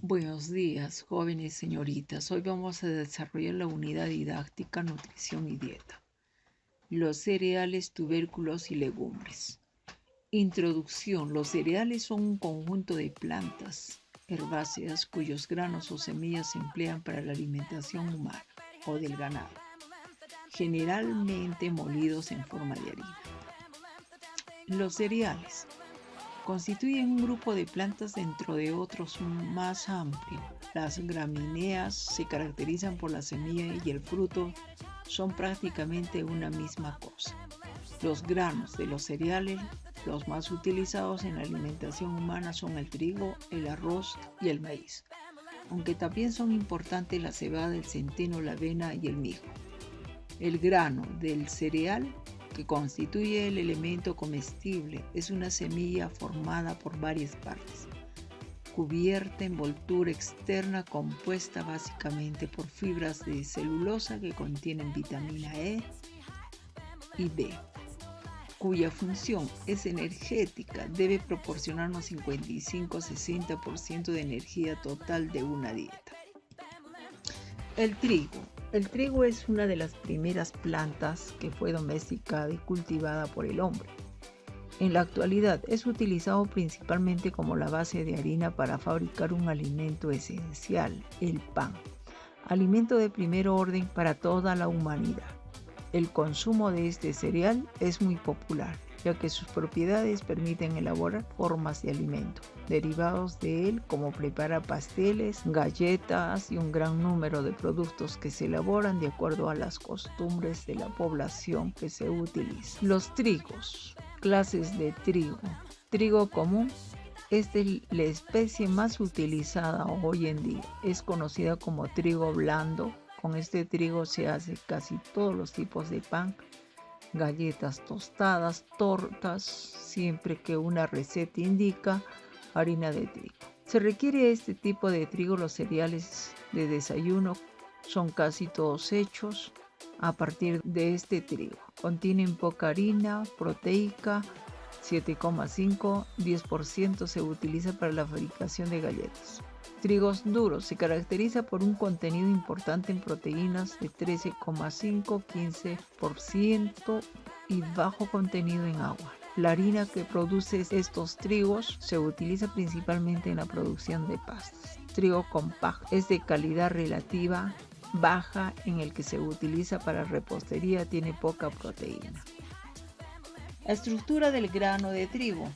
Buenos días, jóvenes señoritas. Hoy vamos a desarrollar la unidad didáctica Nutrición y Dieta. Los cereales, tubérculos y legumbres. Introducción. Los cereales son un conjunto de plantas herbáceas cuyos granos o semillas se emplean para la alimentación humana o del ganado, generalmente molidos en forma de harina. Los cereales constituyen un grupo de plantas dentro de otros más amplio. Las gramíneas se caracterizan por la semilla y el fruto son prácticamente una misma cosa. Los granos de los cereales, los más utilizados en la alimentación humana, son el trigo, el arroz y el maíz, aunque también son importantes la cebada, el centeno, la avena y el mijo. El grano del cereal, que constituye el elemento comestible, es una semilla formada por varias partes, cubierta envoltura externa compuesta básicamente por fibras de celulosa que contienen vitamina E y B, cuya función es energética, debe proporcionarnos 55-60% de energía total de una dieta. El trigo. El trigo es una de las primeras plantas que fue domesticada y cultivada por el hombre. En la actualidad es utilizado principalmente como la base de harina para fabricar un alimento esencial, el pan, alimento de primer orden para toda la humanidad. El consumo de este cereal es muy popular, ya que sus propiedades permiten elaborar formas de alimento derivados de él, como preparar pasteles, galletas y un gran número de productos que se elaboran de acuerdo a las costumbres de la población que se utiliza. Los trigos. Clases de trigo. Trigo común es la especie más utilizada hoy en día. Es conocida como trigo blando. Con este trigo se hace casi todos los tipos de pan, galletas tostadas, tortas, siempre que una receta indica harina de trigo. Se requiere este tipo de trigo. Los cereales de desayuno son casi todos hechos a partir de este trigo. Contienen poca harina proteica, 7,5-10% se utiliza para la fabricación de galletas. Trigos duros. Se caracteriza por un contenido importante en proteínas de 13,5-15% y bajo contenido en agua. La harina que produce estos trigos se utiliza principalmente en la producción de pastas. Trigo compacto es de calidad relativa baja, en el que se utiliza para repostería, tiene poca proteína. La estructura del grano de trigo.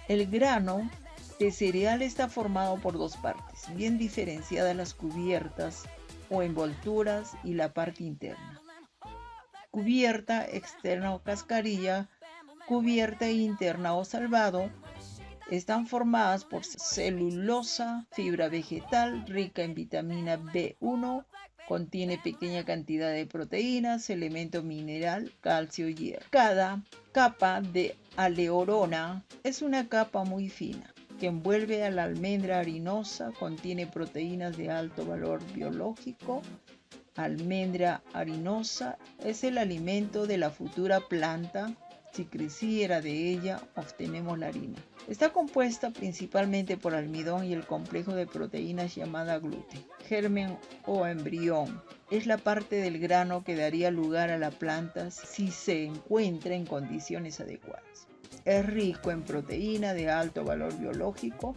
El grano de cereal está formado por dos partes, bien diferenciadas: las cubiertas o envolturas y la parte interna. Cubierta externa o cascarilla, cubierta interna o salvado, están formadas por celulosa, fibra vegetal rica en vitamina B1, contiene pequeña cantidad de proteínas, elemento mineral, calcio y hierro. Cada capa de aleorona es una capa muy fina que envuelve a la almendra harinosa, contiene proteínas de alto valor biológico. Almendra harinosa es el alimento de la futura planta. Si creciera de ella, obtenemos la harina. Está compuesta principalmente por almidón y el complejo de proteínas llamada gluten. Germen o embrión es la parte del grano que daría lugar a la planta si se encuentra en condiciones adecuadas. Es rico en proteína de alto valor biológico,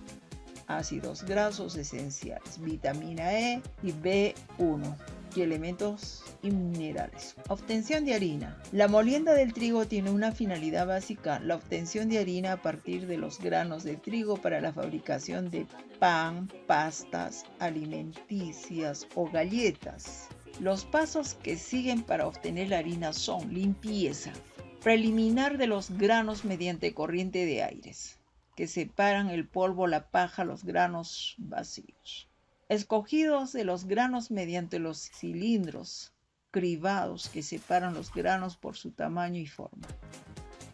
ácidos grasos esenciales, vitamina E y B1 y elementos y minerales. Obtención de harina. La molienda del trigo tiene una finalidad básica: la obtención de harina a partir de los granos de trigo para la fabricación de pan, pastas alimenticias o galletas. Los pasos que siguen para obtener la harina son: limpieza preliminar de los granos mediante corriente de aires, que separan el polvo, la paja, los granos vacíos. Escogidos de los granos mediante los cilindros cribados que separan los granos por su tamaño y forma.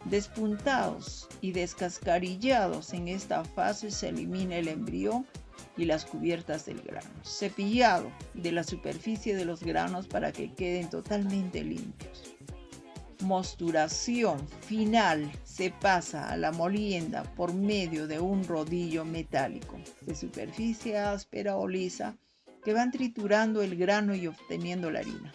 Despuntados y descascarillados. En esta fase se elimina el embrión y las cubiertas del grano. Cepillado de la superficie de los granos para que queden totalmente limpios. mosturación final se pasa a la molienda por medio de un rodillo metálico de superficie áspera o lisa que van triturando el grano y obteniendo la harina.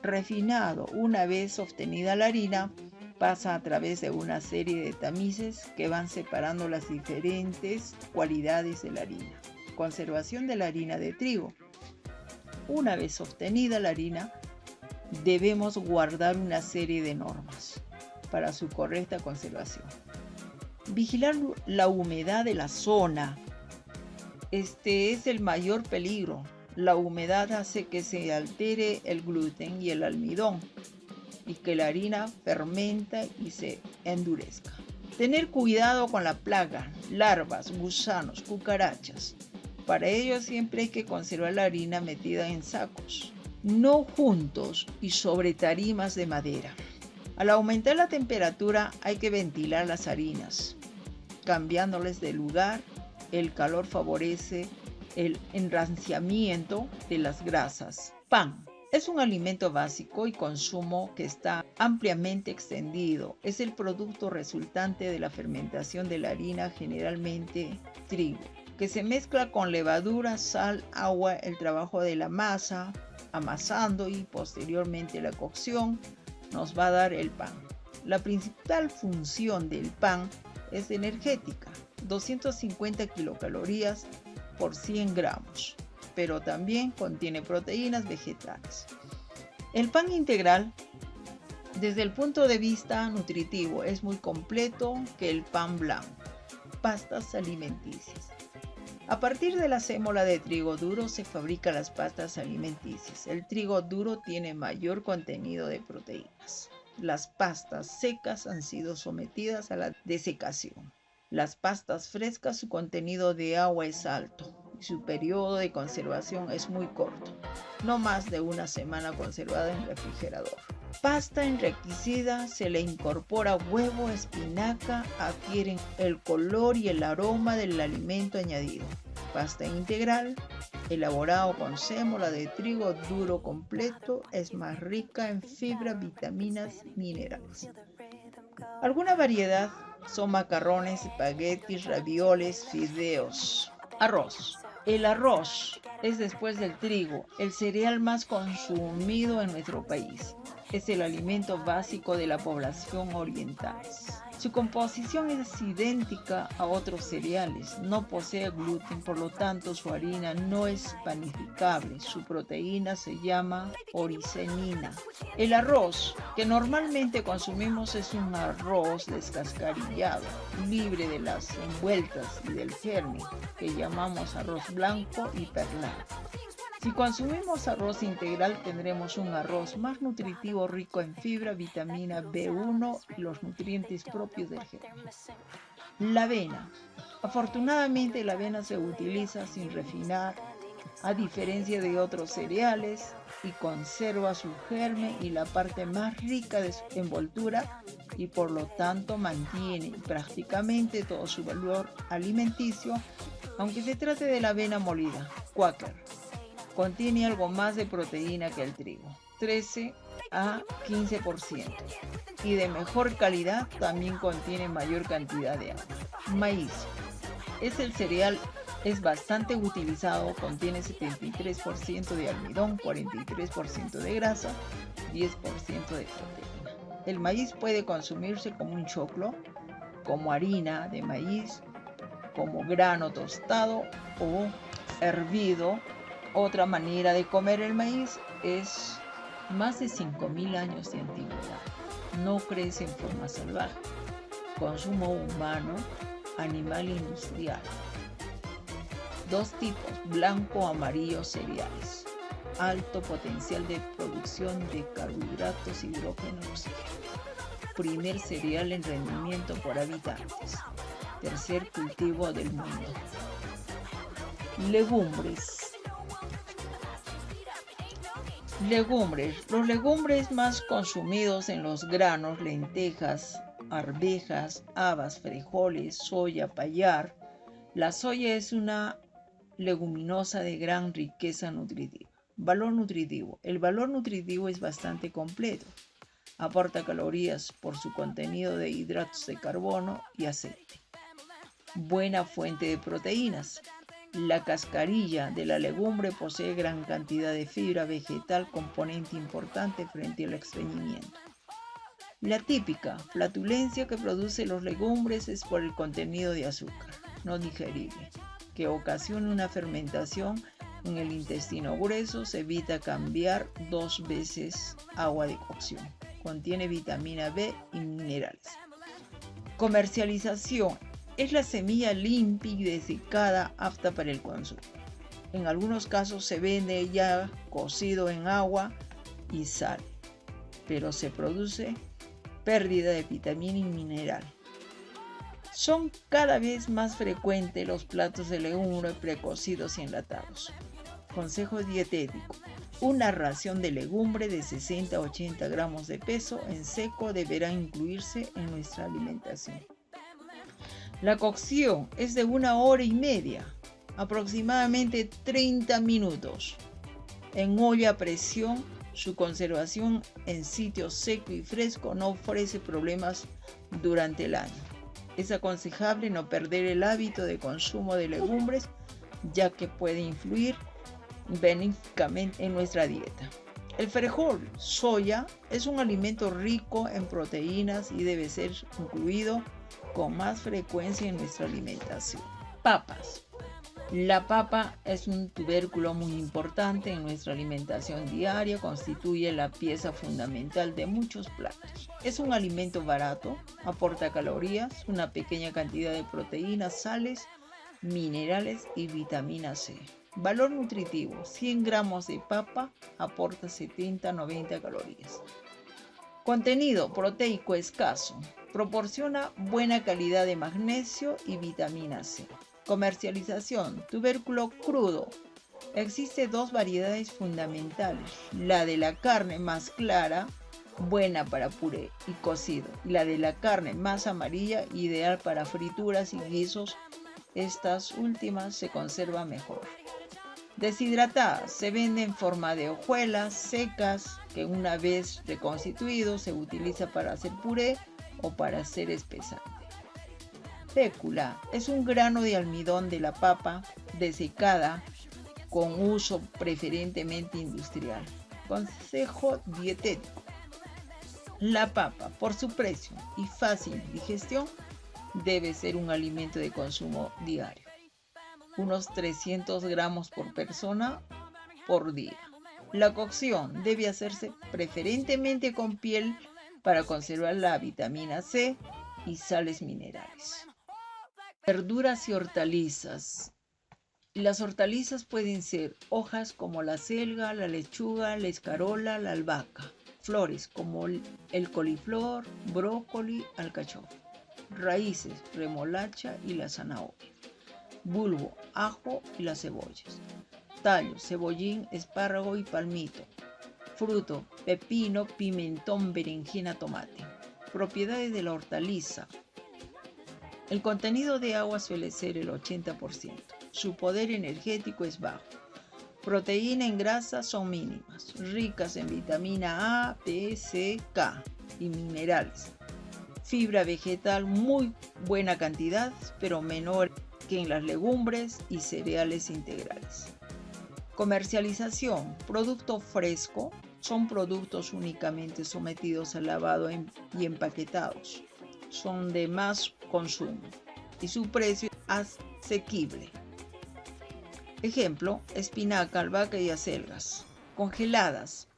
Refinado, una vez obtenida la harina, pasa a través de una serie de tamices que van separando las diferentes cualidades de la harina. Conservación de la harina de trigo. Una vez obtenida la harina, debemos guardar una serie de normas para su correcta conservación. Vigilar la humedad de la zona. Este es el mayor peligro. La humedad hace que se altere el gluten y el almidón y que la harina fermente y se endurezca. Tener cuidado con la plaga, larvas, gusanos, cucarachas. Para ello siempre hay que conservar la harina metida en sacos, no juntos y sobre tarimas de madera. Al aumentar la temperatura hay que ventilar las harinas, cambiándoles de lugar. El calor favorece el enranciamiento de las grasas. Pan. Es un alimento básico y consumo que está ampliamente extendido. Es el producto resultante de la fermentación de la harina, generalmente trigo, que se mezcla con levadura, sal, agua, el trabajo de la masa, amasando y posteriormente la cocción, nos va a dar el pan. La principal función del pan es energética, 250 kilocalorías por 100 gramos, pero también contiene proteínas vegetales. El pan integral, desde el punto de vista nutritivo, es muy completo que el pan blanco. Pastas alimenticias. A partir de la sémola de trigo duro se fabrican las pastas alimenticias. El trigo duro tiene mayor contenido de proteínas. Las pastas secas han sido sometidas a la desecación. Las pastas frescas, su contenido de agua es alto y su periodo de conservación es muy corto, no más de una semana conservada en refrigerador. Pasta enriquecida, se le incorpora huevo, espinaca, adquieren el color y el aroma del alimento añadido. Pasta integral, elaborado con sémola de trigo duro completo, es más rica en fibra, vitaminas, minerales. Alguna variedad son macarrones, espaguetis, ravioles, fideos. Arroz. El arroz es, después del trigo, el cereal más consumido en nuestro país. Es el alimento básico de la población oriental. Su composición es idéntica a otros cereales, no posee gluten, por lo tanto su harina no es panificable, su proteína se llama oricenina. El arroz que normalmente consumimos es un arroz descascarillado, libre de las envueltas y del germen, que llamamos arroz blanco y perlado. Si consumimos arroz integral tendremos un arroz más nutritivo, rico en fibra, vitamina B1 y los nutrientes propios del germen. La avena. Afortunadamente la avena se utiliza sin refinar, a diferencia de otros cereales, y conserva su germen y la parte más rica de su envoltura y por lo tanto mantiene prácticamente todo su valor alimenticio, aunque se trate de la avena molida, Quaker. Contiene algo más de proteína que el trigo, 13 a 15%, y de mejor calidad también contiene mayor cantidad de agua. Maíz. El cereal es bastante utilizado, contiene 73% de almidón, 43% de grasa, 10% de proteína. El maíz puede consumirse como un choclo, como harina de maíz, como grano tostado o hervido. Otra manera de comer el maíz es más de 5.000 años de antigüedad. No crece en forma salvaje. Consumo humano, animal industrial. Dos tipos, blanco o amarillo cereales. Alto potencial de producción de carbohidratos, hidrógeno y oxígeno. Primer cereal en rendimiento por habitantes. Tercer cultivo del mundo. Legumbres. Los legumbres más consumidos en los granos, lentejas, arvejas, habas, frijoles, soya, payar. La soya es una leguminosa de gran riqueza nutritiva. Valor nutritivo. El valor nutritivo es bastante completo. Aporta calorías por su contenido de hidratos de carbono y aceite. Buena fuente de proteínas. La cascarilla de la legumbre posee gran cantidad de fibra vegetal, componente importante frente al estreñimiento. La típica flatulencia que produce los legumbres es por el contenido de azúcar no digerible, que ocasiona una fermentación en el intestino grueso. Se evita cambiar 2 veces agua de cocción. Contiene vitamina B y minerales. Comercialización. Es la semilla limpia y desecada apta para el consumo. En algunos casos se vende ya cocido en agua y sal, pero se produce pérdida de vitamina y mineral. Son cada vez más frecuentes los platos de legumbre precocidos y enlatados. Consejo dietético. Una ración de legumbre de 60 a 80 gramos de peso en seco deberá incluirse en nuestra alimentación. La cocción es de 1 hora y media, aproximadamente 30 minutos. En olla a presión, su conservación en sitio seco y fresco no ofrece problemas durante el año. Es aconsejable no perder el hábito de consumo de legumbres, ya que puede influir benéficamente en nuestra dieta. El frijol soya es un alimento rico en proteínas y debe ser incluido con más frecuencia en nuestra alimentación. Papas. La papa es un tubérculo muy importante en nuestra alimentación diaria, constituye la pieza fundamental de muchos platos. Es un alimento barato, aporta calorías, una pequeña cantidad de proteínas, sales, minerales y vitamina C. Valor nutritivo: 100 gramos de papa aporta 70 a 90 calorías. Contenido proteico escaso. Proporciona buena calidad de magnesio y vitamina C. Comercialización. Tubérculo crudo. Existen 2 variedades fundamentales: la de la carne más clara, buena para puré y cocido, y la de la carne más amarilla, ideal para frituras y guisos. Estas últimas se conservan mejor. Deshidratadas. Se vende en forma de hojuelas secas que una vez reconstituido se utiliza para hacer puré o para hacer espesante. Fécula. Es un grano de almidón de la papa desecada con uso preferentemente industrial. Consejo dietético. La papa, por su precio y fácil digestión, debe ser un alimento de consumo diario. Unos 300 gramos por persona por día. La cocción debe hacerse preferentemente con piel para conservar la vitamina C y sales minerales. Verduras y hortalizas. Las hortalizas pueden ser hojas como la selga, la lechuga, la escarola, la albahaca. Flores como el coliflor, brócoli, alcachofa. Raíces, remolacha y la zanahoria. Bulbo, ajo y las cebollas. Tallos, cebollín, espárrago y palmito. Fruto, pepino, pimentón, berenjena, tomate. Propiedades de la hortaliza. El contenido de agua suele ser el 80%. Su poder energético es bajo. Proteína en grasa son mínimas, ricas en vitamina A, B, C, K y minerales. Fibra vegetal muy buena cantidad, pero menor que en las legumbres y cereales integrales. Comercialización. Producto fresco. Son productos únicamente sometidos al lavado y empaquetados. Son de más consumo y su precio es asequible. Ejemplo: espinaca, albahaca y acelgas. Congeladas.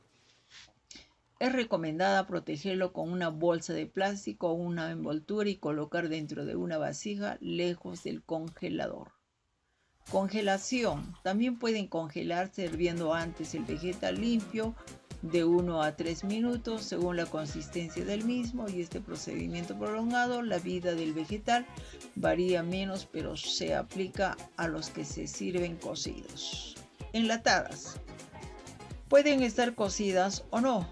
Es recomendada protegerlo con una bolsa de plástico o una envoltura y colocar dentro de una vasija lejos del congelador. Congelación. También pueden congelarse hirviendo antes el vegetal limpio de 1 a 3 minutos según la consistencia del mismo, y este procedimiento prolongado, la vida del vegetal varía menos, pero se aplica a los que se sirven cocidos. Enlatadas. Pueden estar cocidas o no,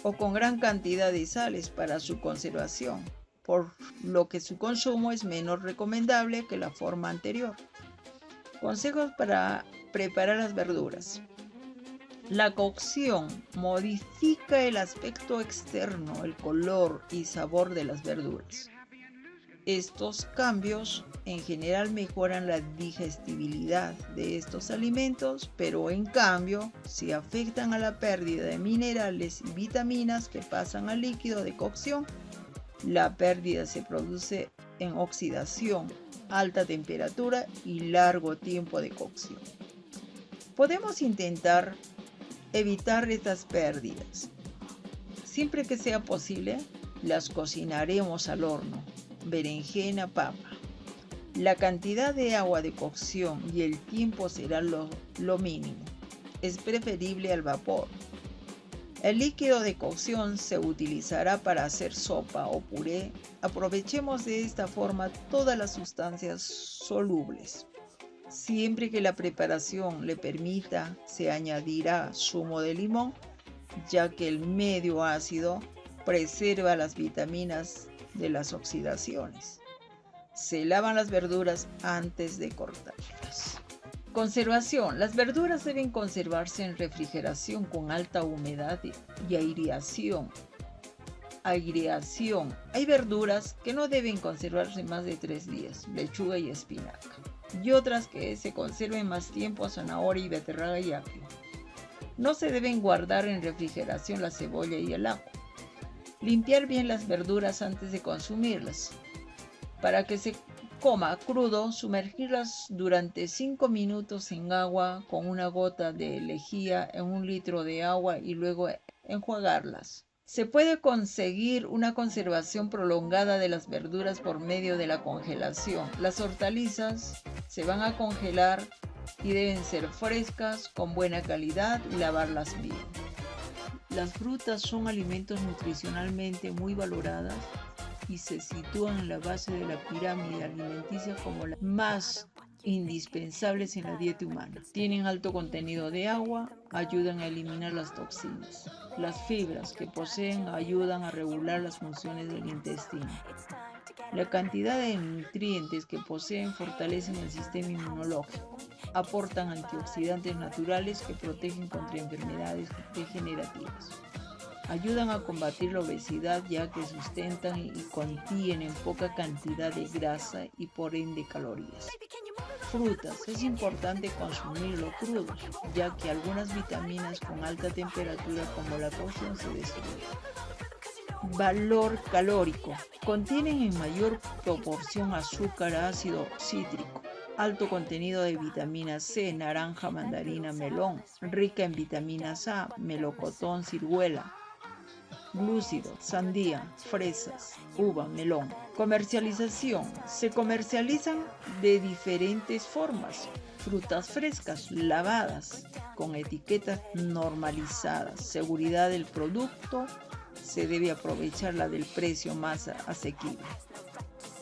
o con gran cantidad de sales para su conservación, por lo que su consumo es menos recomendable que la forma anterior. Consejos para preparar las verduras. La cocción modifica el aspecto externo, el color y sabor de las verduras. Estos cambios en general mejoran la digestibilidad de estos alimentos, pero en cambio, si afectan a la pérdida de minerales y vitaminas que pasan al líquido de cocción, la pérdida se produce en oxidación, alta temperatura y largo tiempo de cocción. Podemos intentar evitar estas pérdidas. Siempre que sea posible, las cocinaremos al horno. Berenjena, papa. La cantidad de agua de cocción y el tiempo será lo mínimo. Es preferible al vapor. El líquido de cocción se utilizará para hacer sopa o puré. Aprovechemos de esta forma todas las sustancias solubles. Siempre que la preparación le permita, se añadirá zumo de limón, ya que el medio ácido preserva las vitaminas de las oxidaciones. Se lavan las verduras antes de cortarlas. Conservación. Las verduras deben conservarse en refrigeración con alta humedad y aireación. Hay verduras que no deben conservarse más de 3 días, lechuga y espinaca, y otras que se conserven más tiempo, zanahoria y beterraga y apio. No se deben guardar en refrigeración la cebolla y el ajo. Limpiar bien las verduras antes de consumirlas. Para que se coma crudo, sumergirlas durante 5 minutos en agua con una gota de lejía en 1 litro de agua y luego enjuagarlas. Se puede conseguir una conservación prolongada de las verduras por medio de la congelación. Las hortalizas se van a congelar y deben ser frescas, con buena calidad y lavarlas bien. Las frutas son alimentos nutricionalmente muy valoradas y se sitúan en la base de la pirámide alimenticia como las más indispensables en la dieta humana. Tienen alto contenido de agua, ayudan a eliminar las toxinas. Las fibras que poseen ayudan a regular las funciones del intestino. La cantidad de nutrientes que poseen fortalecen el sistema inmunológico. Aportan antioxidantes naturales que protegen contra enfermedades degenerativas. Ayudan a combatir la obesidad ya que sustentan y contienen poca cantidad de grasa y por ende calorías. Frutas. Es importante consumirlo crudos, ya que algunas vitaminas con alta temperatura como la cocción se destruyen. Valor calórico. Contienen en mayor proporción azúcar, ácido cítrico, alto contenido de vitamina C, naranja, mandarina, melón, rica en vitaminas A, melocotón, ciruela, glúcido, sandía, fresas, uva, melón. Comercialización. Se comercializan de diferentes formas. Frutas frescas, lavadas, con etiquetas normalizadas. Seguridad del producto. Se debe aprovechar la del precio más asequible.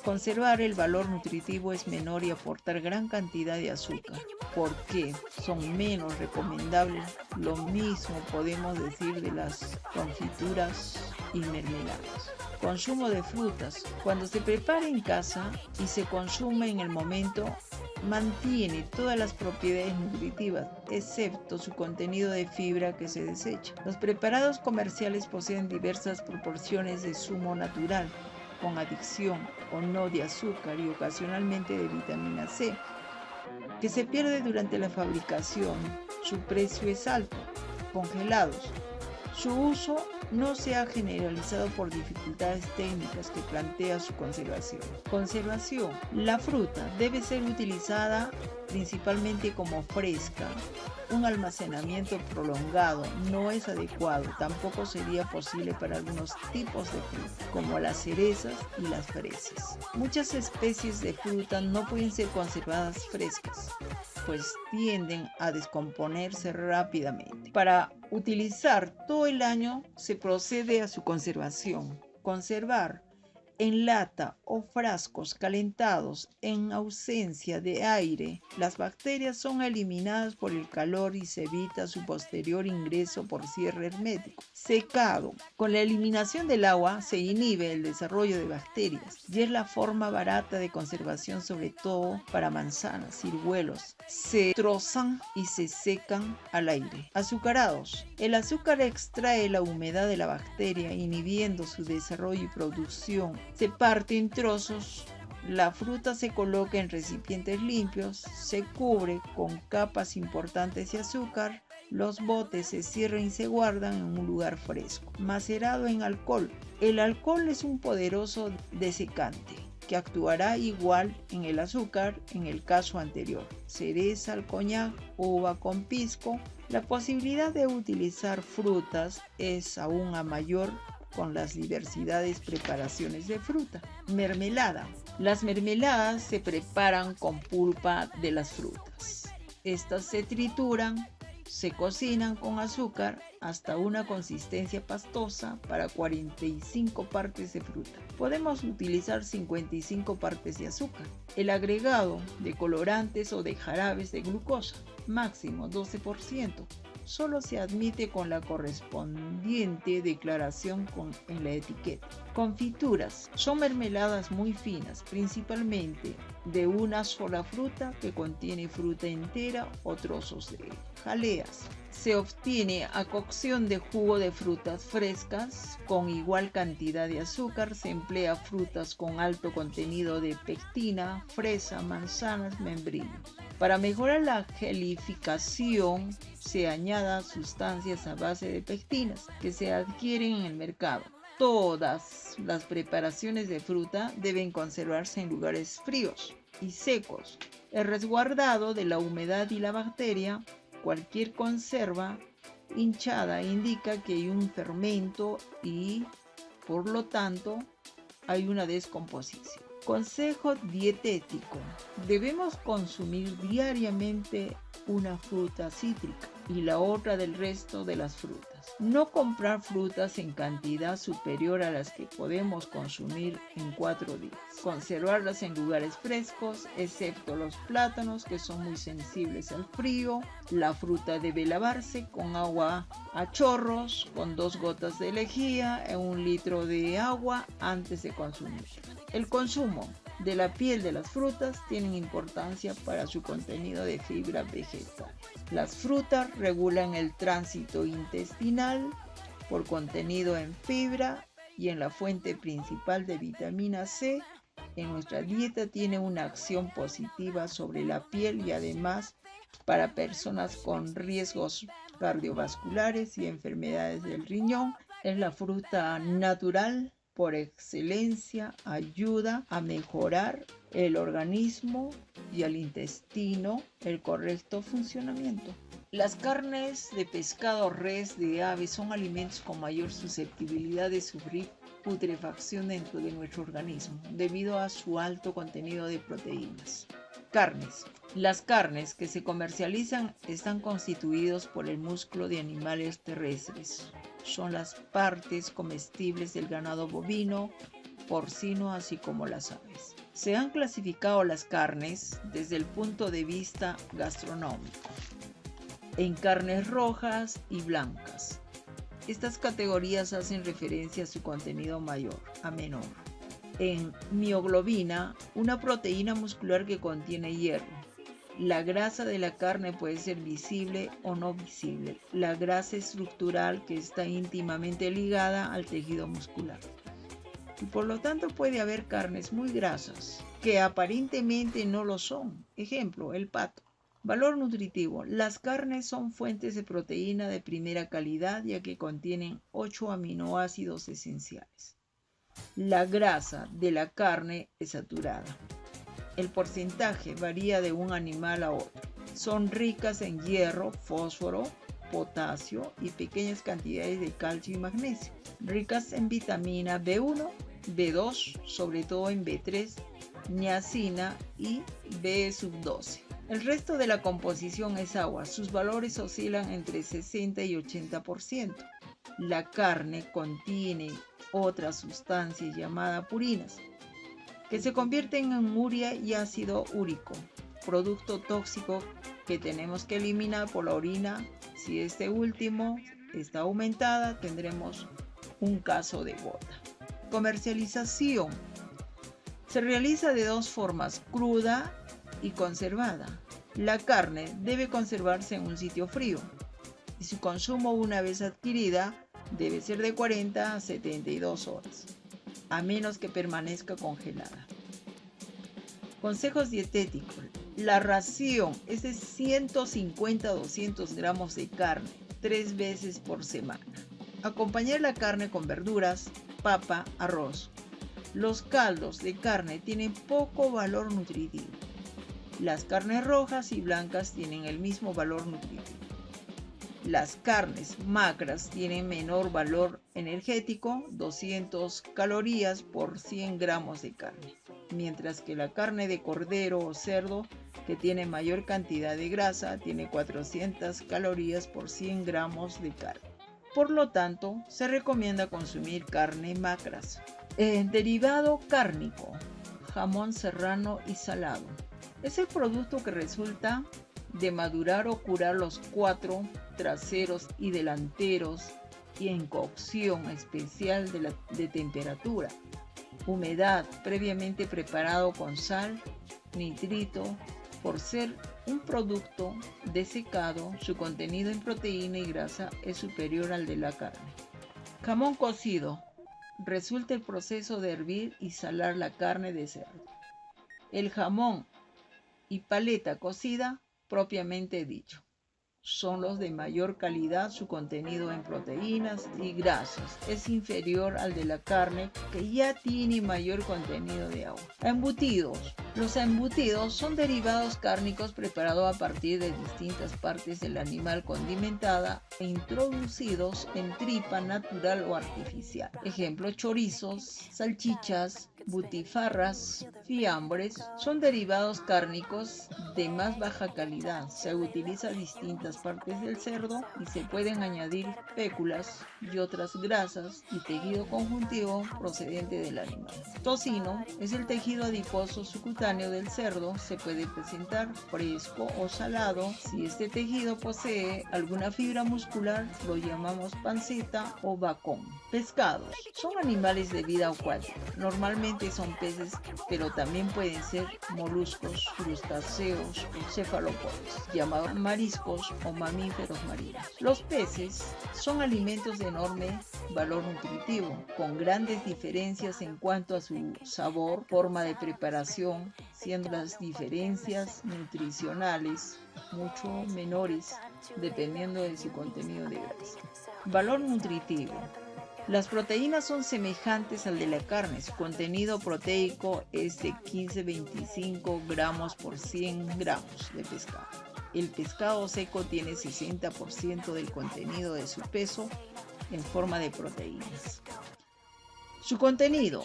Conservar el valor nutritivo es menor y aportar gran cantidad de azúcar, porque son menos recomendables. Lo mismo podemos decir de las confituras y mermeladas. Consumo de frutas. Cuando se prepara en casa y se consume en el momento, mantiene todas las propiedades nutritivas, excepto su contenido de fibra que se desecha. Los preparados comerciales poseen diversas proporciones de zumo natural, con adición o no de azúcar y ocasionalmente de vitamina C, que se pierde durante la fabricación. Su precio es alto. Congelados. Su uso no se ha generalizado por dificultades técnicas que plantea su conservación. Conservación. La fruta debe ser utilizada principalmente como fresca. Un almacenamiento prolongado no es adecuado, tampoco sería posible para algunos tipos de fruta, como las cerezas y las fresas. Muchas especies de fruta no pueden ser conservadas frescas, pues tienden a descomponerse rápidamente. Para utilizar todo el año se procede a su conservación. Conservar En lata o frascos calentados en ausencia de aire, las bacterias son eliminadas por el calor y se evita su posterior ingreso por cierre hermético. Secado. Con la eliminación del agua se inhibe el desarrollo de bacterias y es la forma barata de conservación, sobre todo para manzanas, ciruelos. Se trozan y se secan al aire. Azucarados. El azúcar extrae la humedad de la bacteria, inhibiendo su desarrollo y producción. Se parte en trozos, la fruta se coloca en recipientes limpios, se cubre con capas importantes de azúcar, los botes se cierran y se guardan en un lugar fresco. Macerado en alcohol. El alcohol es un poderoso desecante que actuará igual en el azúcar en el caso anterior. Cereza al coñac, uva con pisco. La posibilidad de utilizar frutas es aún a mayor con las diversidades preparaciones de fruta. Mermelada. Las mermeladas se preparan con pulpa de las frutas. Estas se trituran, se cocinan con azúcar hasta una consistencia pastosa para 45 partes de fruta. Podemos utilizar 55 partes de azúcar. El agregado de colorantes o de jarabes de glucosa, máximo 12%. Solo se admite con la correspondiente declaración en la etiqueta. Confituras. Son mermeladas muy finas, principalmente de una sola fruta que contiene fruta entera o trozos de ella. Jaleas. Se obtiene a cocción de jugo de frutas frescas con igual cantidad de azúcar. Se emplea frutas con alto contenido de pectina, fresa, manzanas, membrillo. Para mejorar la gelificación se añadan sustancias a base de pectinas que se adquieren en el mercado. Todas las preparaciones de fruta deben conservarse en lugares fríos y secos. El resguardado de la humedad y la bacteria. Cualquier conserva hinchada indica que hay un fermento y, por lo tanto, hay una descomposición. Consejo dietético. Debemos consumir diariamente una fruta cítrica y la otra del resto de las frutas. No comprar frutas en cantidad superior a las que podemos consumir en 4 días. Conservarlas en lugares frescos, excepto los plátanos, que son muy sensibles al frío. La fruta debe lavarse con agua a chorros, con 2 gotas de lejía en 1 litro de agua antes de consumirla. El consumo de la piel de las frutas tiene importancia para su contenido de fibra vegetal. Las frutas regulan el tránsito intestinal por contenido en fibra y en la fuente principal de vitamina C. En nuestra dieta tiene una acción positiva sobre la piel y además para personas con riesgos cardiovasculares y enfermedades del riñón. Es la fruta natural por excelencia, ayuda a mejorar el organismo y al intestino el correcto funcionamiento. Las carnes de pescado, res, de ave son alimentos con mayor susceptibilidad de sufrir putrefacción dentro de nuestro organismo debido a su alto contenido de proteínas. Carnes. Las carnes que se comercializan están constituidas por el músculo de animales terrestres. Son las partes comestibles del ganado bovino, porcino, así como las aves. Se han clasificado las carnes desde el punto de vista gastronómico en carnes rojas y blancas. Estas categorías hacen referencia a su contenido mayor a menor. En mioglobina, una proteína muscular que contiene hierro. La grasa de la carne puede ser visible o no visible. La grasa estructural que está íntimamente ligada al tejido muscular. Y por lo tanto puede haber carnes muy grasas que aparentemente no lo son. Ejemplo, el pato. Valor nutritivo. Las carnes son fuentes de proteína de primera calidad ya que contienen 8 aminoácidos esenciales. La grasa de la carne es saturada. El porcentaje varía de un animal a otro. Son ricas en hierro, fósforo, potasio y pequeñas cantidades de calcio y magnesio. Ricas en vitamina B1, B2, sobre todo en B3, niacina y B12. El resto de la composición es agua. Sus valores oscilan entre 60 y 80%. La carne contiene otra sustancia llamada purinas, que se convierten en urea y ácido úrico, producto tóxico que tenemos que eliminar por la orina. Si este último está aumentada, tendremos un caso de gota. Comercialización. Se realiza de dos formas, cruda y conservada. La carne debe conservarse en un sitio frío y su consumo una vez adquirida debe ser de 40 a 72 horas, a menos que permanezca congelada. Consejos dietéticos. La ración es de 150 a 200 gramos de carne, 3 veces por semana. Acompañar la carne con verduras, papa, arroz. Los caldos de carne tienen poco valor nutritivo. Las carnes rojas y blancas tienen el mismo valor nutritivo. Las carnes magras tienen menor valor energético, 200 calorías por 100 gramos de carne, mientras que la carne de cordero o cerdo, que tiene mayor cantidad de grasa, tiene 400 calorías por 100 gramos de carne. Por lo tanto, se recomienda consumir carne magras. Derivado cárnico, jamón serrano y salado. Es el producto que resulta de madurar o curar los 4 traseros y delanteros y en cocción especial de temperatura, humedad, previamente preparado con sal, nitrito. Por ser un producto desecado, su contenido en proteína y grasa es superior al de la carne. Jamón cocido. Resulta el proceso de hervir y salar la carne de cerdo. El jamón y paleta cocida, propiamente dicho, son los de mayor calidad. Su contenido en proteínas y grasas es inferior al de la carne, que ya tiene mayor contenido de agua. Embutidos. Los embutidos son derivados cárnicos preparados a partir de distintas partes del animal condimentada e introducidos en tripa natural o artificial. Ejemplo, chorizos, salchichas, butifarras, fiambres. Son derivados cárnicos de más baja calidad. Se utiliza distintas partes del cerdo y se pueden añadir féculas y otras grasas y tejido conjuntivo procedente del animal. Tocino es el tejido adiposo subcutáneo del cerdo. Se puede presentar fresco o salado. Si este tejido posee alguna fibra muscular, lo llamamos panceta o bacón. Pescados son animales de vida acuática. Normalmente son peces, pero también pueden ser moluscos, crustáceos o cefalópodos, llamados mariscos o mamíferos marinos. Los peces son alimentos de enorme valor nutritivo, con grandes diferencias en cuanto a su sabor, forma de preparación, siendo las diferencias nutricionales mucho menores dependiendo de su contenido de grasa. Valor nutritivo. Las proteínas son semejantes al de la carne. Su contenido proteico es de 15-25 gramos por 100 gramos de pescado. El pescado seco tiene 60% del contenido de su peso en forma de proteínas. Su contenido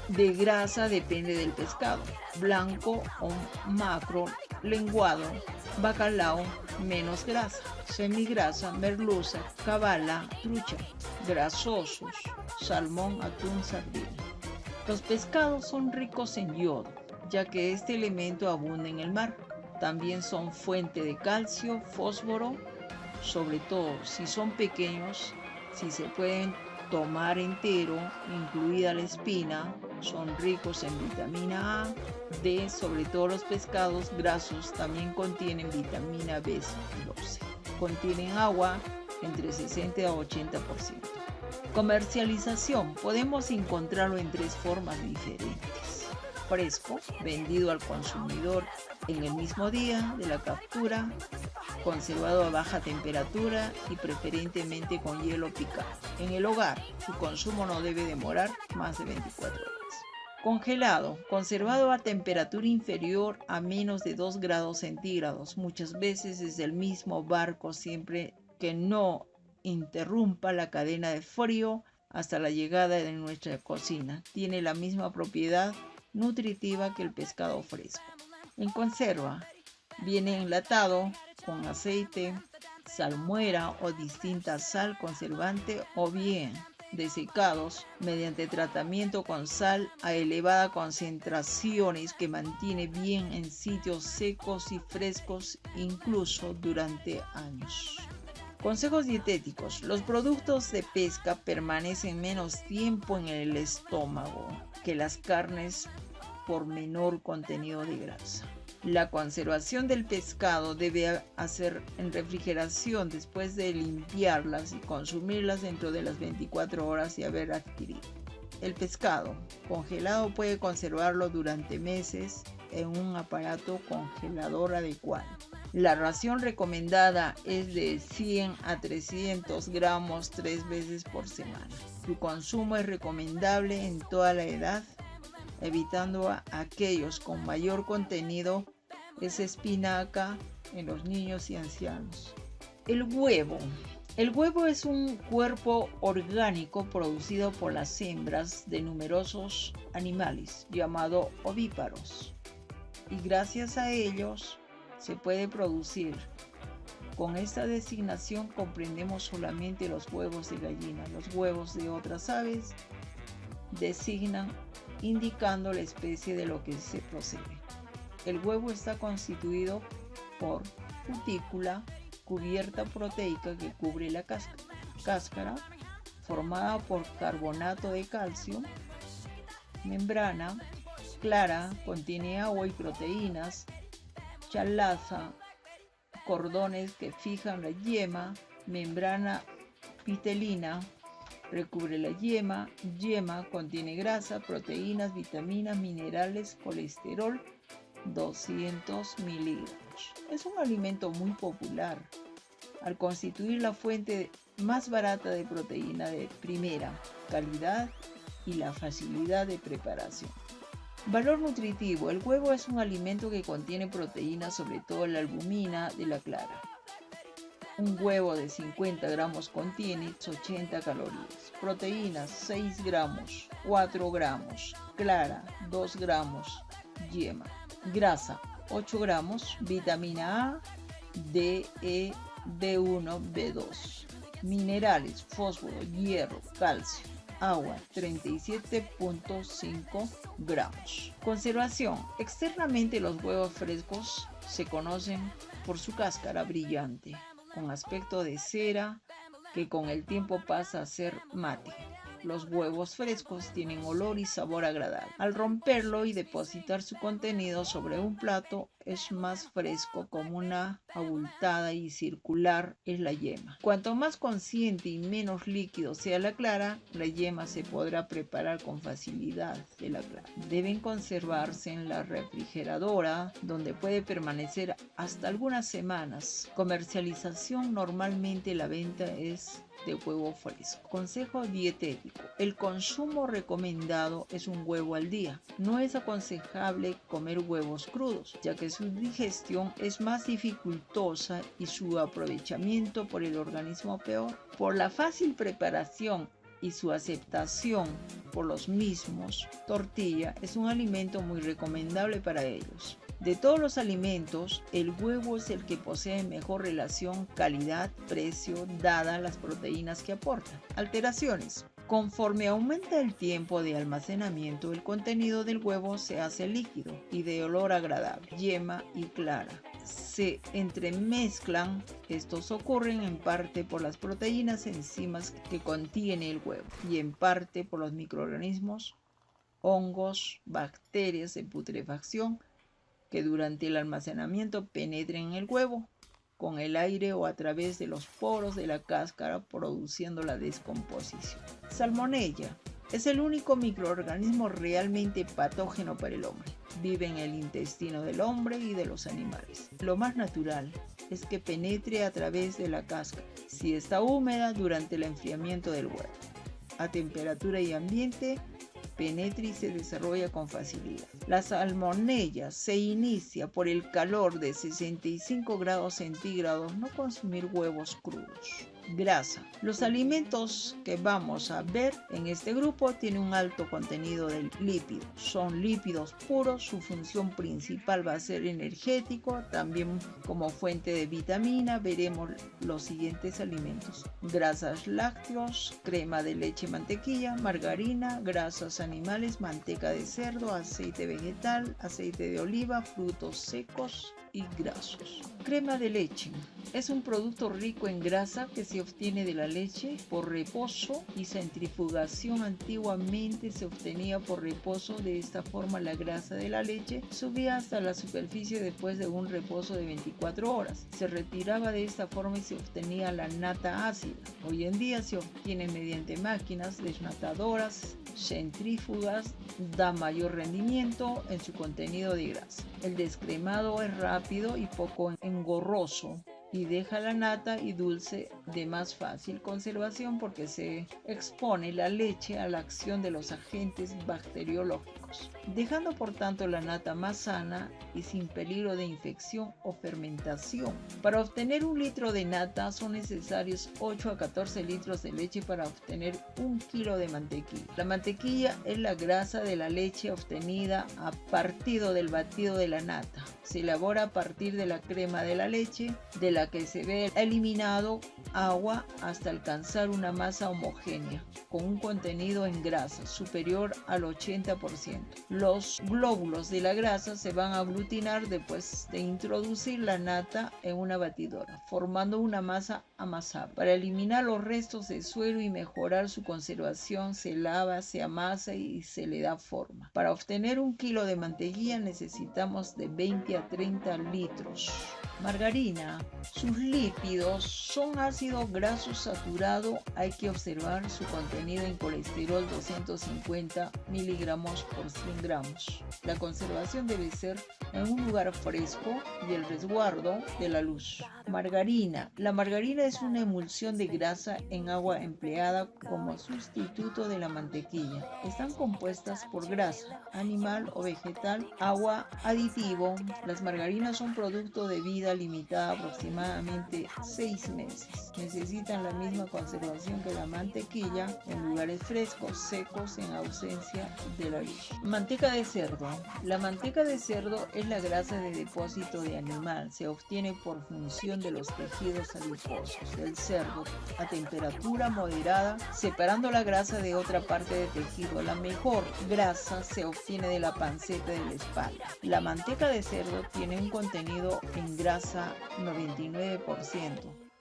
de grasa depende del pescado. Blanco o macro, lenguado, bacalao, menos grasa. Semigrasa, merluza, cabala, trucha. Grasosos, salmón, atún, sardina. Los pescados son ricos en yodo, ya que este elemento abunda en el mar. También son fuente de calcio, fósforo, sobre todo si son pequeños, si se pueden tomar entero, incluida la espina. Son ricos en vitamina A, D, sobre todo los pescados grasos también contienen vitamina B12. Contienen agua entre 60 a 80%. Comercialización. Podemos encontrarlo en 3 formas diferentes. Fresco, vendido al consumidor en el mismo día de la captura, conservado a baja temperatura y preferentemente con hielo picado. En el hogar, su consumo no debe demorar más de 24 horas. Congelado, conservado a temperatura inferior a menos de 2 grados centígrados, muchas veces desde el mismo barco, siempre que no interrumpa la cadena de frío hasta la llegada de nuestra cocina. Tiene la misma propiedad nutritiva que el pescado fresco. En conserva, viene enlatado con aceite, salmuera o distinta sal conservante, o bien desecados mediante tratamiento con sal a elevada concentraciones que mantiene bien en sitios secos y frescos incluso durante años. Consejos dietéticos. Los productos de pesca permanecen menos tiempo en el estómago que las carnes por menor contenido de grasa. La conservación del pescado debe hacer en refrigeración después de limpiarlas y consumirlas dentro de las 24 horas de haber adquirido. El pescado congelado puede conservarlo durante meses en un aparato congelador adecuado. La ración recomendada es de 100 a 300 gramos 3 veces por semana. Su consumo es recomendable en toda la edad, evitando a aquellos con mayor contenido es espinaca en los niños y ancianos. El huevo. El huevo es un cuerpo orgánico producido por las hembras de numerosos animales, llamados ovíparos, y gracias a ellos se puede producir. Con esta designación comprendemos solamente los huevos de gallina. Los huevos de otras aves designan indicando la especie de lo que se procede. El huevo está constituido por cutícula, cubierta proteica que cubre la cáscara, formada por carbonato de calcio, membrana clara, contiene agua y proteínas, chalaza, cordones que fijan la yema, membrana pitelina, recubre la yema, contiene grasa, proteínas, vitaminas, minerales, colesterol, 200 miligramos. Es un alimento muy popular al constituir la fuente más barata de proteína de primera calidad y la facilidad de preparación. Valor nutritivo. El huevo es un alimento que contiene proteínas, sobre todo la albumina de la clara. Un huevo de 50 gramos contiene 80 calorías. Proteínas 6 gramos, 4 gramos, clara 2 gramos, yema. Grasa 8 gramos, vitamina A, D, E, B1, B2. Minerales, fósforo, hierro, calcio. Agua 37.5 gramos. Conservación. Externamente los huevos frescos se conocen por su cáscara brillante, con aspecto de cera que con el tiempo pasa a ser mate. Los huevos frescos tienen olor y sabor agradable. Al romperlo y depositar su contenido sobre un plato es más fresco, como una abultada y circular es la yema. Cuanto más consciente y menos líquido sea la clara, la yema se podrá preparar con facilidad de la clara. Deben conservarse en la refrigeradora, donde puede permanecer hasta algunas semanas. Comercialización. Normalmente la venta es de huevo fresco. Consejo dietético. El consumo recomendado es un huevo al día. No es aconsejable comer huevos crudos, ya que su digestión es más dificultosa y su aprovechamiento por el organismo peor. Por la fácil preparación y su aceptación por los mismos, tortilla es un alimento muy recomendable para ellos. De todos los alimentos, el huevo es el que posee mejor relación calidad-precio dada las proteínas que aporta. Alteraciones. Conforme aumenta el tiempo de almacenamiento, el contenido del huevo se hace líquido y de olor agradable. Yema y clara se entremezclan. Estos ocurren en parte por las proteínas enzimas que contiene el huevo y en parte por los microorganismos, hongos, bacterias de putrefacción que durante el almacenamiento penetren en el huevo con el aire o a través de los poros de la cáscara, produciendo la descomposición. Salmonella es el único microorganismo realmente patógeno para el hombre. Vive en el intestino del hombre y de los animales. Lo más natural es que penetre a través de la cáscara, si está húmeda, durante el enfriamiento del huevo. A temperatura y ambiente penetra y se desarrolla con facilidad. La salmonella se inicia por el calor de 65 grados centígrados, no consumir huevos crudos. Grasa. Los alimentos que vamos a ver en este grupo tienen un alto contenido de lípidos. Son lípidos puros, su función principal va a ser energético, también como fuente de vitamina. Veremos los siguientes alimentos: grasas lácteos, crema de leche, mantequilla, margarina, grasas animales, manteca de cerdo, aceite vegetal, aceite de oliva, frutos secos y grasos. Crema de leche es un producto rico en grasa que se obtiene de la leche por reposo y centrifugación. Antiguamente se obtenía por reposo. De esta forma la grasa de la leche subía hasta la superficie después de un reposo de 24 horas. Se retiraba de esta forma y se obtenía la nata ácida. Hoy en día se obtiene mediante máquinas desnatadoras, centrífugas, da mayor rendimiento en su contenido de grasa. El descremado es rápido y poco engorroso y deja la nata y dulce de más fácil conservación porque se expone la leche a la acción de los agentes bacteriológicos, dejando por tanto la nata más sana y sin peligro de infección o fermentación. Para obtener 1 litro de nata son necesarios 8 a 14 litros de leche para obtener 1 kilo de mantequilla. La mantequilla es la grasa de la leche obtenida a partir del batido de la nata. Se elabora a partir de la crema de la leche, de la que se ve eliminado agua hasta alcanzar una masa homogénea con un contenido en grasa superior al 80%. Los glóbulos de la grasa se van a aglutinar después de introducir la nata en una batidora, formando una masa amasable. Para eliminar los restos de suero y mejorar su conservación, se lava, se amasa y se le da forma. Para obtener 1 kilo de mantequilla necesitamos de 20 a 30 litros. Margarina. Sus lípidos son ácido graso saturado. Hay que observar su contenido en colesterol: 250 miligramos por 100 gramos. La conservación debe ser en un lugar fresco y el resguardo de la luz. Margarina. La margarina es una emulsión de grasa en agua empleada como sustituto de la mantequilla. Están compuestas por grasa animal o vegetal, agua, aditivo. Las margarinas son producto de vida limitada, aproximadamente 6 meses. Necesitan la misma conservación que la mantequilla en lugares frescos, secos, en ausencia de la luz. Manteca de cerdo. La manteca de cerdo es la grasa de depósito de animal. Se obtiene por función de los tejidos adiposos del cerdo a temperatura moderada, separando la grasa de otra parte del tejido. La mejor grasa se obtiene de la panceta de la espalda. La manteca de cerdo tiene un contenido en grasa 99%.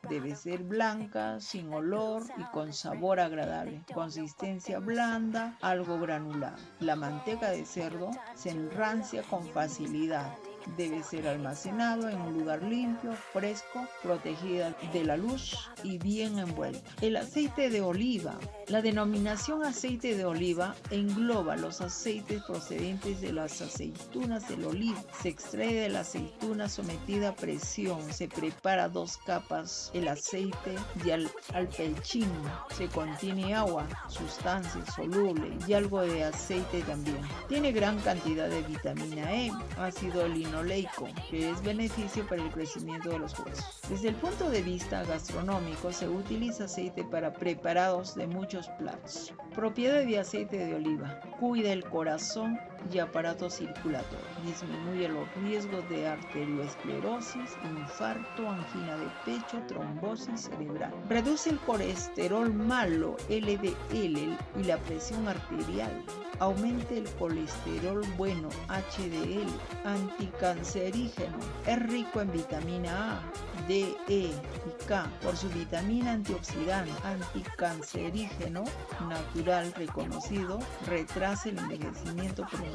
Debe ser blanca, sin olor y con sabor agradable. Consistencia blanda, algo granulada. La manteca de cerdo se enrancia con facilidad. Debe ser almacenado en un lugar limpio, fresco, protegida de la luz y bien envuelta. El aceite de oliva. La denominación aceite de oliva engloba los aceites procedentes de las aceitunas del olivo. Se extrae de la aceituna sometida a presión. Se prepara 2 capas el aceite y al pelchín. Se contiene agua, sustancia soluble y algo de aceite también. Tiene gran cantidad de vitamina E, ácido linoleico, que es beneficio para el crecimiento de los huesos. Desde el punto de vista gastronómico, se utiliza aceite para preparados de muchos platos. Propiedad de aceite de oliva: cuida el corazón y aparato circulatorio, disminuye los riesgos de arteriosclerosis, infarto, angina de pecho, trombosis cerebral, reduce el colesterol malo LDL y la presión arterial, aumenta el colesterol bueno HDL, anticancerígeno, es rico en vitamina A, D, E y K. Por su vitamina antioxidante, anticancerígeno natural reconocido, retrasa el envejecimiento prematuro.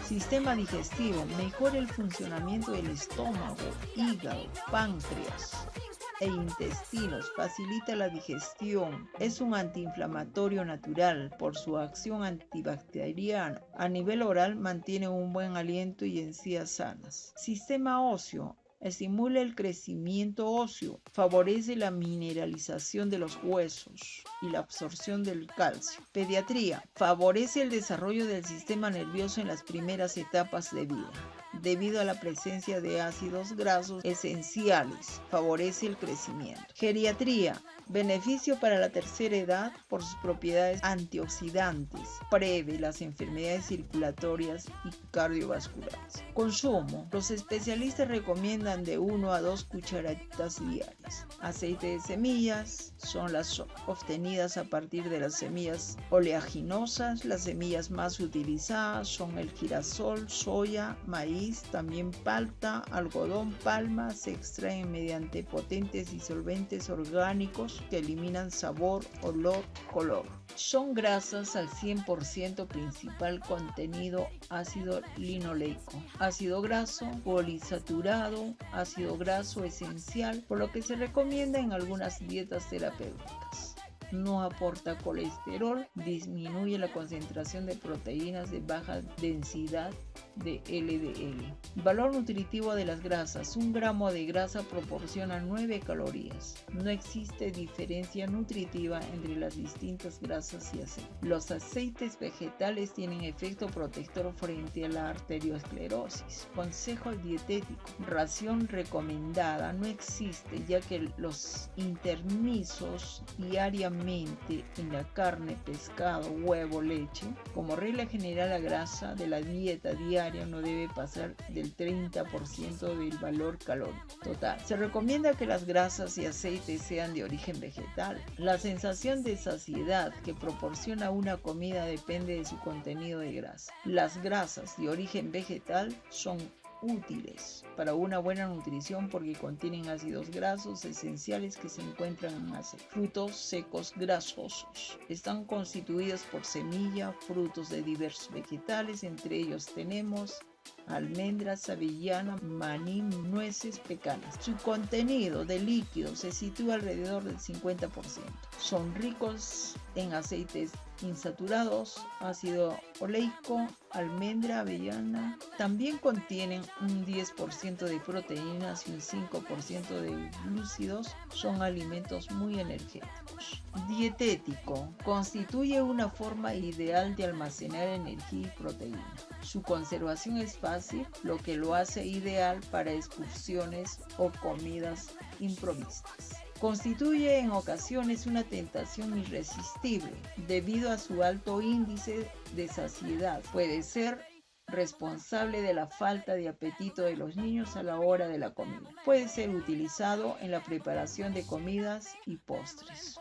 Sistema digestivo: mejora el funcionamiento del estómago, hígado, páncreas e intestinos, facilita la digestión, es un antiinflamatorio natural por su acción antibacteriana. A nivel oral mantiene un buen aliento y encías sanas. Sistema óseo: estimula el crecimiento óseo, favorece la mineralización de los huesos y la absorción del calcio. Pediatría, favorece el desarrollo del sistema nervioso en las primeras etapas de vida. Debido a la presencia de ácidos grasos esenciales, favorece el crecimiento. Geriatría, beneficio para la tercera edad por sus propiedades antioxidantes, prevé las enfermedades circulatorias y cardiovasculares. Consumo, los especialistas recomiendan de 1 a 2 cucharaditas diarias. Aceite de semillas son las obtenidas a partir de las semillas oleaginosas. Las semillas más utilizadas son el girasol, soya, maíz, también palta, algodón, palma. Se extraen mediante potentes disolventes orgánicos que eliminan sabor, olor, color. Son grasas al 100%, principal contenido ácido linoleico, ácido graso poliinsaturado, ácido graso esencial, por lo que se recomienda en algunas dietas terapéuticas. No aporta colesterol, disminuye la concentración de proteínas de baja densidad de LDL. Valor nutritivo de las grasas. 1 gramo de grasa proporciona 9 calorías. No existe diferencia nutritiva entre las distintas grasas y aceites. Los aceites vegetales tienen efecto protector frente a la arteriosclerosis. Consejo dietético. Ración recomendada no existe, ya que los intermisos diariamente en la carne, pescado, huevo, leche. Como regla general, la grasa de la dieta diaria no debe pasar del 30% del valor calórico total. Se recomienda que las grasas y aceites sean de origen vegetal. La sensación de saciedad que proporciona una comida depende de su contenido de grasa. Las grasas de origen vegetal son útiles para una buena nutrición porque contienen ácidos grasos esenciales que se encuentran en aceite. Frutos secos grasosos están constituidos por semilla, frutos de diversos vegetales, entre ellos tenemos almendras, avellana, maní, nueces, pecanas. Su contenido de líquido se sitúa alrededor del 50%. Son ricos en aceites insaturados, ácido oleico, almendra, avellana. También contienen un 10% de proteínas y un 5% de glúcidos. Son alimentos muy energéticos. Dietético. Constituye una forma ideal de almacenar energía y proteína. Su conservación es fácil, lo que lo hace ideal para excursiones o comidas improvisas. Constituye en ocasiones una tentación irresistible debido a su alto índice de saciedad. Puede ser responsable de la falta de apetito de los niños a la hora de la comida. Puede ser utilizado en la preparación de comidas y postres.